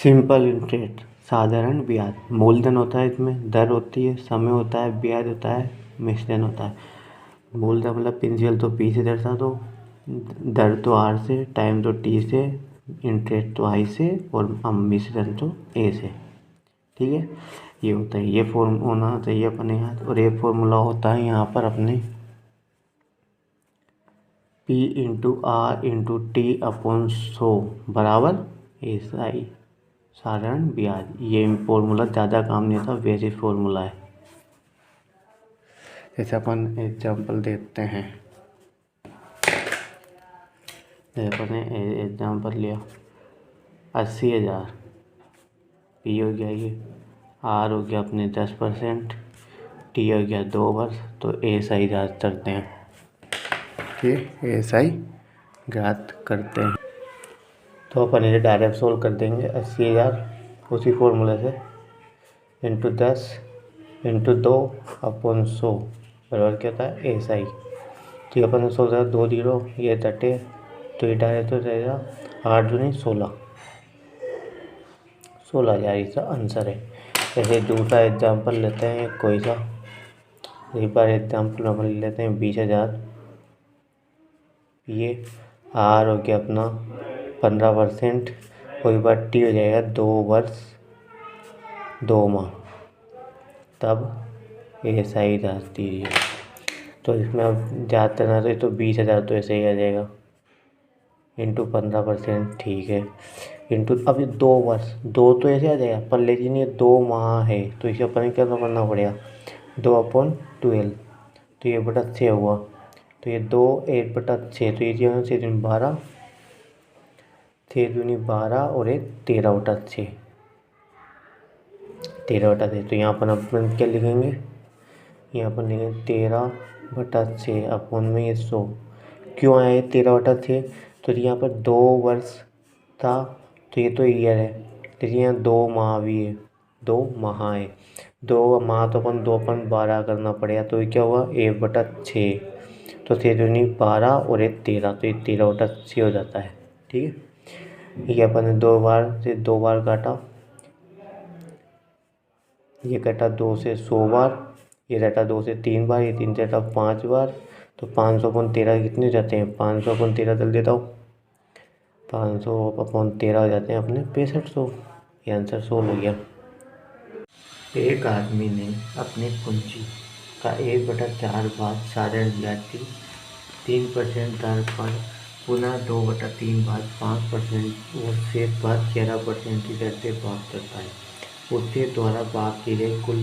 Simple interest साधारण ब्याज। मूलधन होता है, इसमें दर होती है, समय होता है, ब्याज होता है, मिश्रण होता है। मूलधन मतलब प्रिंसिपल तो पी से दर्शा दो, दर तो आर से, टाइम तो टी से, इंटरेस्ट तो आई से और मिश्रण तो ए से। ठीक है, ये होता है, ये फॉर्म होना चाहिए अपने यहाँ। और ये फॉर्मूला होता है यहाँ पर अपने P into R into T upon 100 बराबर एस आई साधारण ब्याज। ये फॉर्मूला ज़्यादा काम नहीं होता, बेसिक फॉर्मूला है। जैसे अपन एग्जांपल देखते हैं, जैसे अपन ने एग्जांपल लिया 80,000, पी हो गया ये, आर हो गया अपने 10%, टी हो गया 2 वर्ष, तो एस आई ज्ञात करते हैं। ठीक, एस आई ज्ञात करते हैं। तो अपन इसे डायरेक्ट सोल्व कर देंगे। 80,000 उसी फॉर्मूले से इंटू 10 इंटू 2 अपॉन 100 बराबर क्या था एस आई। ठीक, अपन ने सोचा 2 जीरो ये तटे, तो ये डायरेक्ट तो रहेगा 8 दूनी 16,000 इसका आंसर है। जैसे दूसरा एग्जाम्पल लेते हैं कोई सा, एक बार एग्जाम्पल अपन ले लेते हैं 20,000। ये आर हो गया अपना 15%, कोई बार टी हो जाएगा 2 वर्ष 2 माह, तब एस आई जाती है। तो इसमें अब ज़्यादा ना तो 20,000 तो ऐसे ही आ जाएगा इंटू 15%। ठीक है, इंटू अब ये 2 वर्ष, 2 तो ऐसे आ जाएगा पर लेकिन ये 2 माह है, तो इसे अपन क्या करना पड़ेगा 2/12, तो ये बटा 6 हुआ, तो ये 2 8/6, तो ये 6 दूनी 12, 6 दूनी 12 और एक 13/6, 13/6। तो यहाँ पर अपन क्या लिखेंगे, यहाँ पर लिखेंगे 13/6 अपन में ये 100। क्यों आया ये 13/6, तो यहाँ पर 2 वर्ष था, तो ये तो ईयर है, लेकिन यहाँ 2 माह भी है, 2 माह है, 2 माह तो अपन 2/12 करना पड़ेगा, तो ये क्या हुआ 1/6, तो 6 दूनी 12 और एक 13, तो ये 13/6 हो जाता है। ठीक है, ये अपन ने 2 बार से 2 बार काटा, ये कटा 2 से 100 बार, ये कटा 2 से 3 बार, ये 3 से कटा 5 बार, तो 500/13 कितने जाते हैं, 500/13 चल देता हूँ, 500/13 हो जाते हैं अपने 6500। ये आंसर सोल्व हो गया। एक आदमी ने अपनी पूंजी का 1/4 भाग साधारण ब्याज की 3% दर पर पुनः 2/3 भाग 5% और शेष भाग 11% की दर से प्राप्त करता है। उसके द्वारा प्राप्त की गई कुल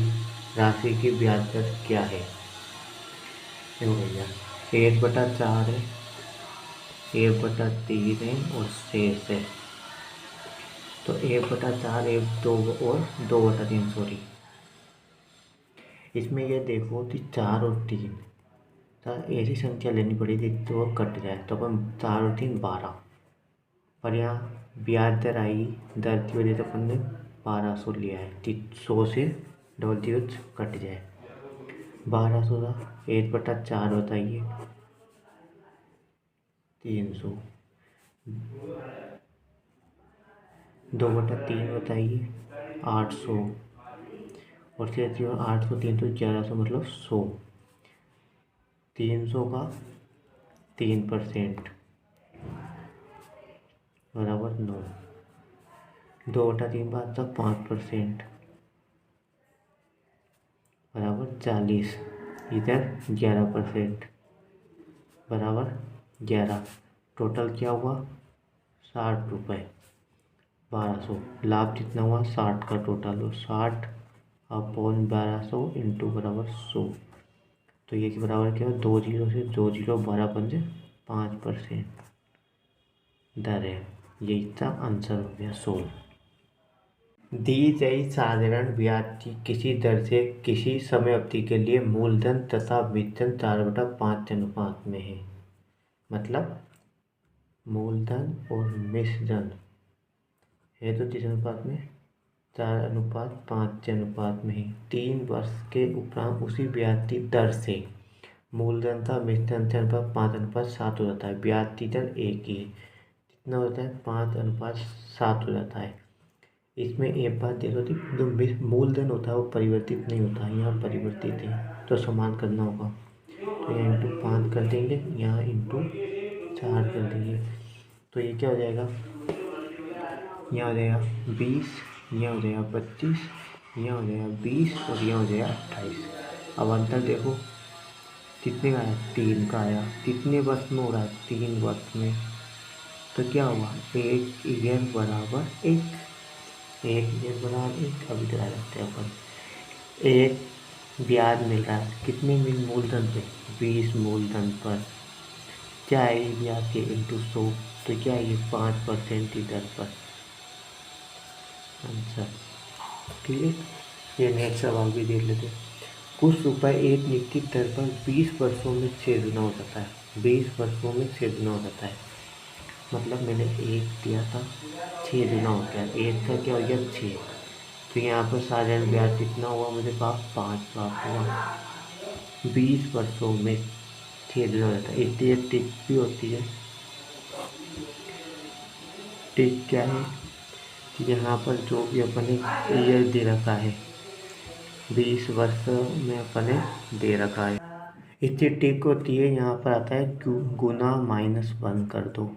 राशि की ब्याज दर क्या है। देखो भैया 1/4 है, 1/3 है और शेष है, तो 1/4 1 2 और 2/3 सॉरी। इसमें ये देखो कि 4 और 3 ऐसी संख्या लेनी पड़ेगी तो कट जाए, तो अपन 4 और 3 12, पर यहाँ ब्याज दर आई दर की वजह से अपन ने 1200 लिया है, 100 से डबल जीरो कट जाए, 1200 का 1/4 होता है ये 300, 2/3 होता है ये 800, और फिर 800 300 1100 मतलब 100, 300 का 3% बराबर 9, 2/3 बाद तक 5% बराबर 40, इधर 11% बराबर 11, टोटल क्या हुआ 60 रुपये, 1200, लाभ कितना हुआ 60 का टोटल, 60/1200 इंटू बराबर 100, तो ये के बराबर क्या है 2 जीरो से 2 जीरो 12 5% दर है। ये इसका आंसर हो गया 16। दी गई साधारण ब्याज की किसी दर से किसी समय अवधि के लिए मूलधन तथा वेतन 4/5 अनुपात में है। मतलब मूलधन और मिश्रण है तो किस अनुपात में 4/5 के अनुपात में है। 3 वर्ष के उपरांत उसी ब्याज की दर से मूलधन था मिश्रण से अनुपात 5/7 हो जाता है। ब्याज की दर एक ही है, कितना होता है 5/7 हो जाता है। इसमें एक बात देखो थी, जो मूलधन होता है वो परिवर्तित नहीं होता है, यहाँ परिवर्तित है तो समान करना होगा। तो यहाँ इंटू 5 कर देंगे, यहाँ इंटू 4 कर देंगे, तो ये क्या हो जाएगा, यहाँ हो जाएगा 20, यहाँ हो जाएगा 25, यहाँ हो जाएगा 20 और यहाँ हो जाएगा 28। अब अंतर देखो कितने का आया, 3 का आया। कितने वर्ष में हो रहा है, 3 वर्ष में। तो क्या हुआ, 1 ईयर बराबर 1, 1 ईयर बराबर 1। अभी इधर आ जाते हैं अपन, एक ब्याज मिल रहा है कितने में, मूलधन पे 20 मूलधन पर, क्या है ये ब्याज के इंटू 100, तो क्या है ये 5% की दर पर आंसर। ठीक है, ये नेक्स्ट सवाल भी देख लेते हैं। कुछ रुपए एक निश्चित दर पर 20 वर्षों में 6 गुना हो जाता है, 20 वर्षों में 6 गुना हो जाता है। मतलब मैंने एक दिया था, 6 गुना हो गया, एक का क्या हो गया 6। तो यहाँ पर साधारण ब्याज कितना हुआ मेरे पास, 5 प्राप्त हुआ। 20 वर्षों में 6 गुना हो जाता है। इसलिए टिक भी होती है। टिक क्या है, यहाँ पर जो भी अपने ईयर दे रखा है 20 वर्ष में अपने दे रखा है, इसकी टिक होती है। यहाँ पर आता है गुना -1 कर दो,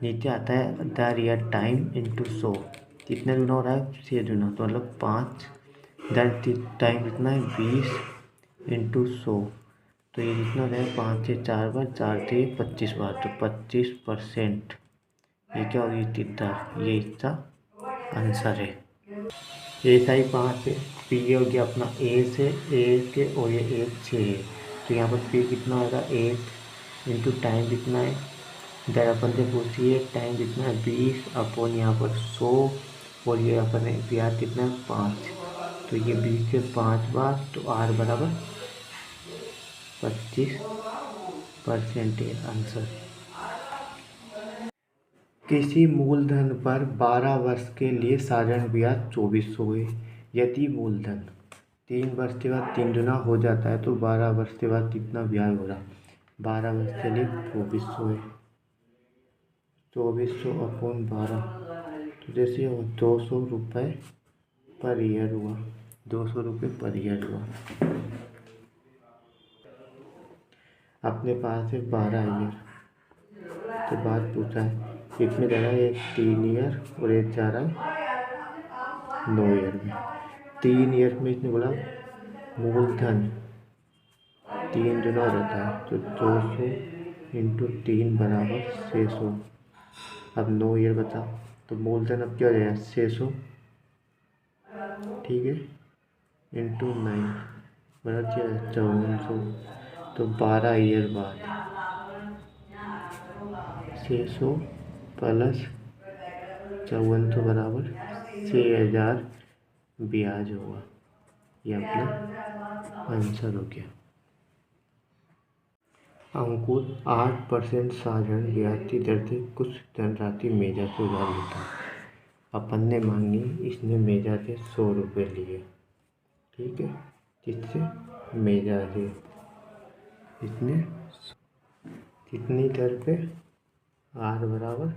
नीचे आता है द रियल टाइम इंटू 100, कितना गुना हो रहा है, 6 गुना, तो मतलब 5 द टाइम कितना है 20 इंटू 100, तो ये कितना हो जाएगा 5 से 4 बार, 4 से 25 बार, तो 25%। ये क्या होगी इसकी दर, ये इसका आंसर है। ऐसा ही 5 है, पी हो गया अपना ए से, ए के और ये 1 6 है, तो यहाँ पर पी कितना होगा 1 इंटू टाइम कितना है, इधर अपन से पूछिए टाइम कितना है 20 अपॉन यहाँ पर 100, और ये अपन ब्याज कितना है 5, तो ये 20 से 5 बार, तो आर बराबर 25% आंसर। किसी मूलधन पर 12 वर्ष के लिए साधारण ब्याज 2400 है। यदि मूलधन 3 वर्ष के बाद 3 गुना हो जाता है तो 12 वर्ष के बाद कितना ब्याज हो रहा, 12 वर्ष के लिए 2400 है, 2400 अपॉन 12, तो जैसे 200 रुपये पर ईयर हुआ, 200 रुपये पर ईयर हुआ। अपने पास है 12 ईयर के बाद पूछा है कितने जा रहा है, एक 3 ईयर और एक जा रहा है 9 ईयर में। 3 ईयर में इसने बोला मूलधन 3 गुना हो जाता है, तो 200 इंटू 3 बराबर 600। अब 9 ईयर बचा, तो मूलधन अब क्या हो जाएगा 600, ठीक है, इंटू 9 बराबर क्या है 5400। तो 12 ईयर बाद 600 प्लस 5400 बराबर 6000 ब्याज होगा। ये अपना आंसर हो गया। अंकुर 8% साधारण ब्याज की दर से कुछ धनराशि मेजा से उधार लेता है। अपन ने मांगी, इसने मेजा से 100 रुपये लिए, ठीक है, जिससे मेजा से इसने कितनी दर पे, आर बराबर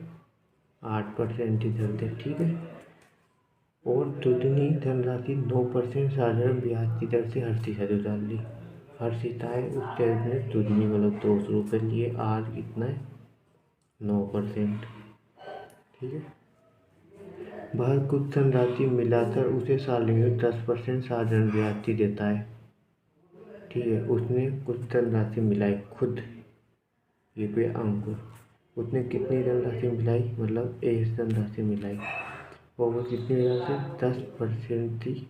8% की दर से, ठीक है, और दुगनी धनराशि 9% साधारण ब्याज की दर से हर्षिता से उधार ली। हर्षिता है उस टाइप में दुगनी, मतलब 200 रुपये लिए, आर कितना है 9%, ठीक है। वह कुछ धनराशि मिलाकर उसे साल में 10% साधारण ब्याज की देता है, ठीक है। उसने कुछ धनराशि मिलाई खुद, ये कोई अंकुर, उसने कितनी धनराशि मिलाई, मतलब एक धनराशि मिलाई, और वो कितनी धनराशि 10% थी।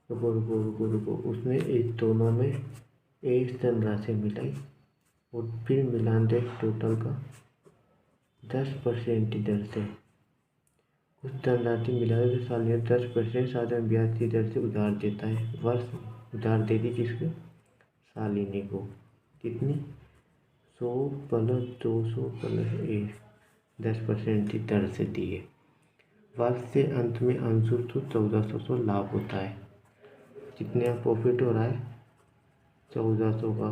रुको, उसने एक दोनों में एक धनराशि मिलाई और फिर मिलान दे टोटल का 10% की दर से, उस धनराशि मिलाकर साल में 10% साधारण ब्याज की दर से उधार देता है। वर्ष उधार दे दी किसको, शालिनी को, कितनी 100 प्लस 200 प्लस 1, 10% की दर से दी है। वर्ष के अंत में अंशुल को 1400 लाभ होता है। कितने का प्रॉफिट हो रहा है, 1400 का।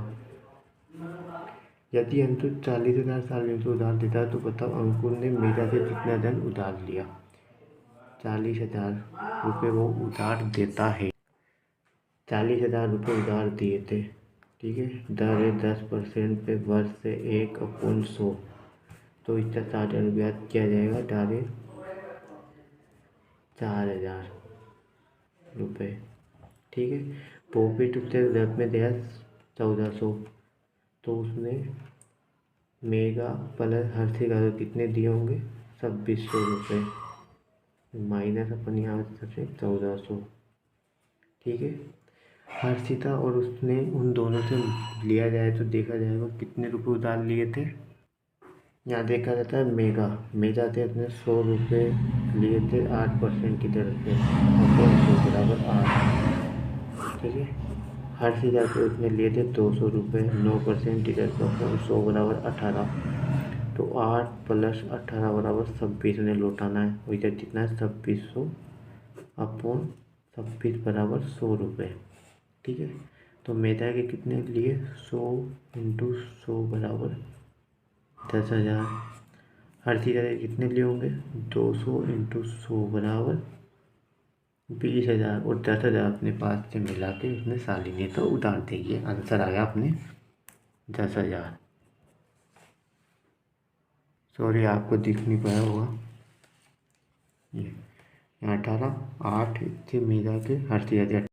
यदि अंशुल 40,000 साल में उधार देता है तो बताओ अंकुर ने मेजा से कितना धन उधार लिया। 40,000 रुपये वो उधार देता है। 40,000 रुपये उधार दिए थे, ठीक है। दर है 10% पे वर्ष से 1/100। तो इसका 60,000 ब्याज किया जाएगा डायरेक्ट 4,000 रुपये, ठीक है। प्रॉफिट उससे दर में दिया 1400। तो उसने मेगा प्लस हर्षी का कितने दिए होंगे 2600 रुपये, माइनस अपन यहाँ से 1400, ठीक है। हर्षिता और उसने उन दोनों से लिया जाए तो देखा जाएगा कितने रुपए उधार लिए थे। यहाँ देखा जाता है मेगा से अपने 100 रुपये लिए थे 8% की तरफ से, अपन 100 बराबर 8, ठीक है। हर्षिता से उसने लिए थे 200 रुपये 9% की तरफ से, अपन 100 बराबर 18। तो 8 + 18 बराबर 26 ने लौटाना है। वही तक कितना है 2600 अपॉन 26 बराबर 100 रुपये, ठीक है। तो मेधा के कितने लिए 100 × 100 बराबर 10,000। हर्षिता के कितने लिए होंगे 200 × 100 बराबर 20,000 और 10,000 अपने पास से मिला के उसने शालिनी तो उधार देगी। आंसर आ गया अपने 10,000। सॉरी आपको दिख नहीं पाया होगा, ये 18 8 थे मेधा के, हर्षिता के